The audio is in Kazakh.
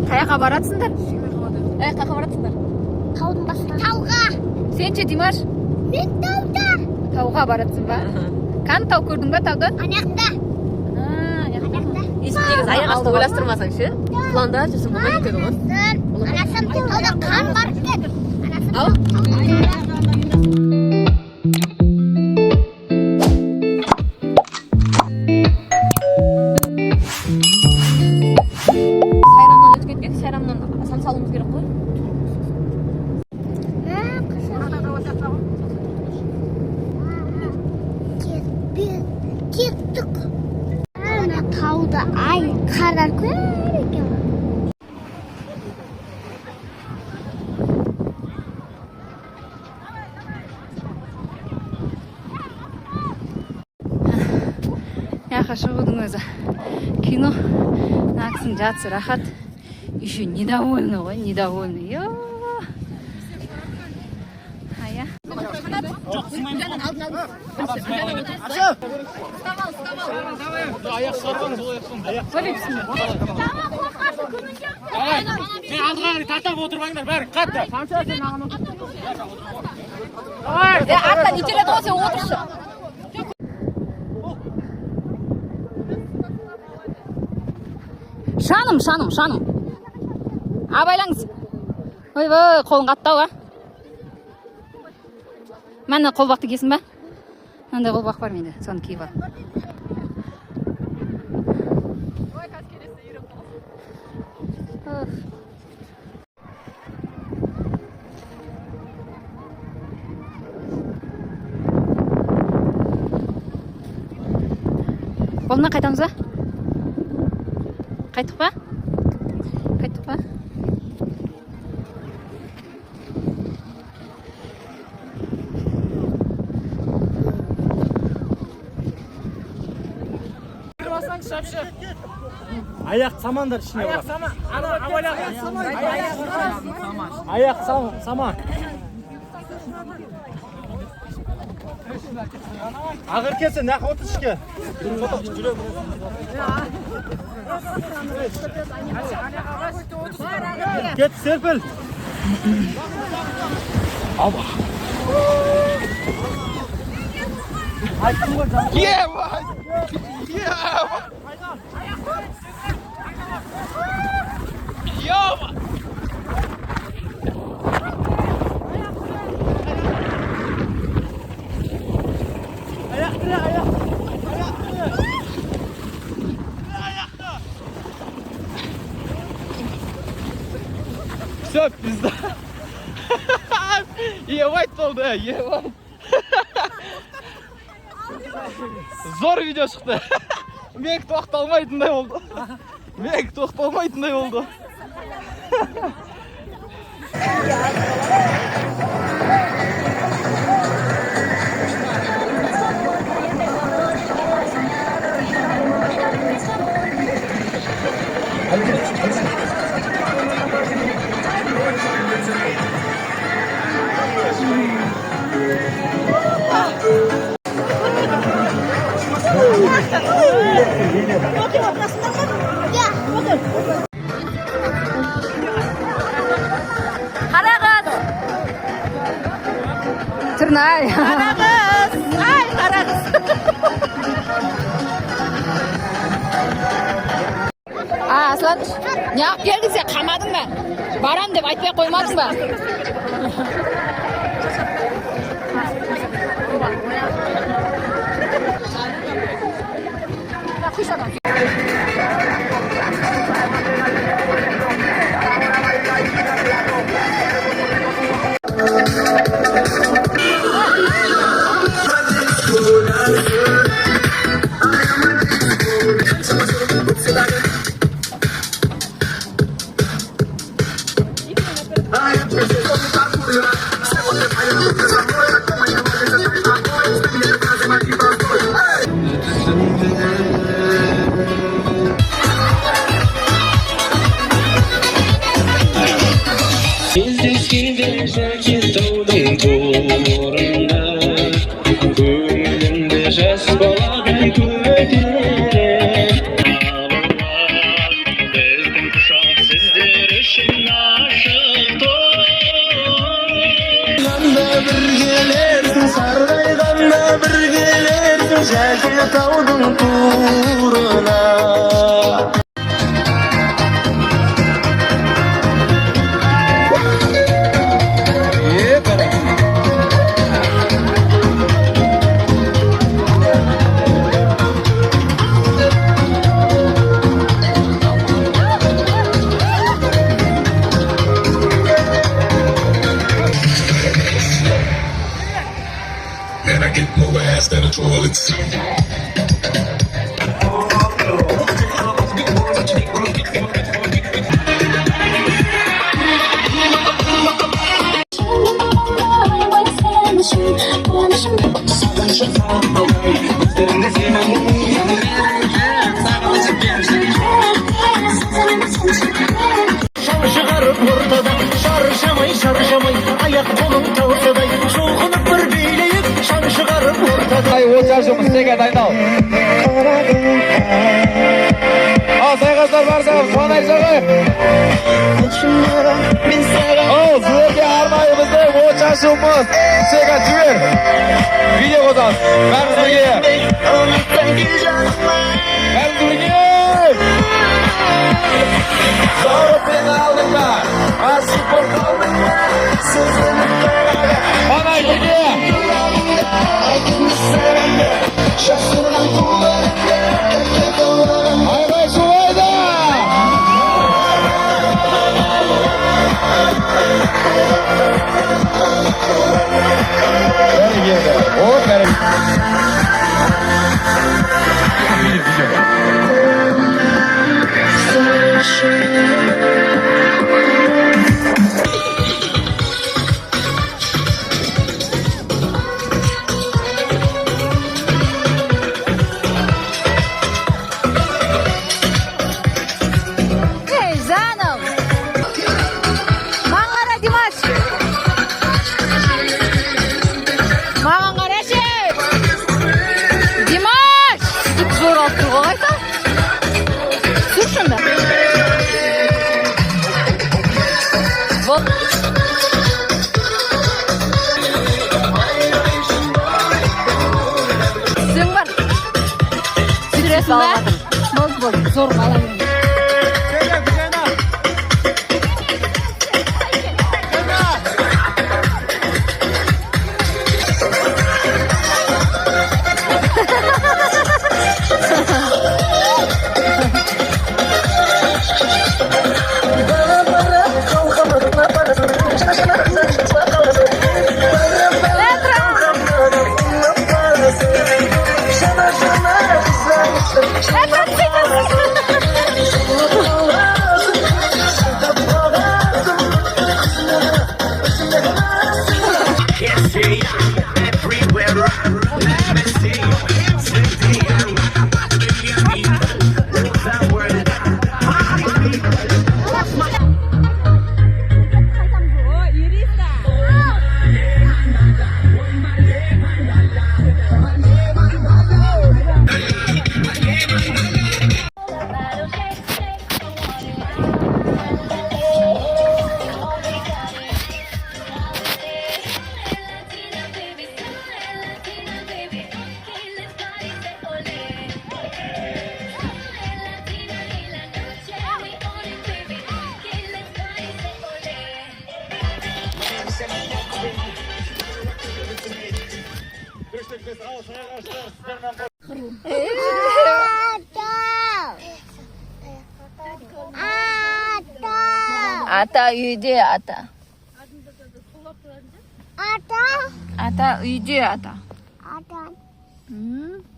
Қаяққа баратсыңдар? Қаяққа баратсыңдар? Таудың басына. Тауға. Сен ше, Димаш? Мен тауда. Тауға баратсың ба? Қаны тау көрдің ба тауды? Анақта. Негіз аяқ асты ойластырмасаң ше, планда жүрсің болмай кетеді ғой. Анасам тауда қан бар екен. Ау? Сайрамнан өтіп кетпек, сайрамнан самсалуымыз керек қой. Кеттік. Ана тауда ай қарар көрер екен. Яқа шығудың өзі. Кино нақсын жатсы рахат. Еще недовольны ғой, недовольны. Ая. Аяқ шығарғаныз ол аяқсың. Мен алдыға тартап отырмаңдар, бәрі қатты. Арттан итереді ғой, сен отыршы. Шаным. Абайлаңыз. Ой-бой, қолың қаттау, а? Мәні қолбақты кесін ба? Мынандай қолбақ бар менде, соны киіп ал. Қолына қайтамыз ба? Қайттық па? Аяқ самандар ішіне бар. Аяқ саман. Ағыр келсе, нақ отыр ішке. Кет, серпіл. Алба. Айттым ғой, жаңа. Все, пизда. Ебать болды, ебать. Зор видео шықты. Мен тоқталмайтындай болды. Қарағыз! Тұрнай! Қарағыз! Аслан, неғып келдің сен, қамадың ба? Барам деп айтпай қоймадың ба? Көңілімде жас баладай көтере uğruna. Man, I get more ass than a toilet seat. Çıkarıp ortada şarşamay ayak kolum tavsaday soğunup bir beyleyip şan çıkarıp ortada. Ay o'chashimiz sizga daynoq. Sayg'azlar barchamiz qonaychig'i. Sizlarga armoyimizda o'chashimiz sizga jibir. Video qo'zg'az. Barchasiga. Barchasiga. Zo'r penaltilar. Asli penaltilar. Qonaychig'i. Hayvay suvayda! Beri geldi. O beri. Ey canım. Mangara Dimash. Mangara şey. Dimash. Git zor attı o ayta. Sür şunda. Bak. Sen var. Stres var. Bol zor kalalım. Ata uyda ata. Ata. Ata uyda ata. Ata. Hmm.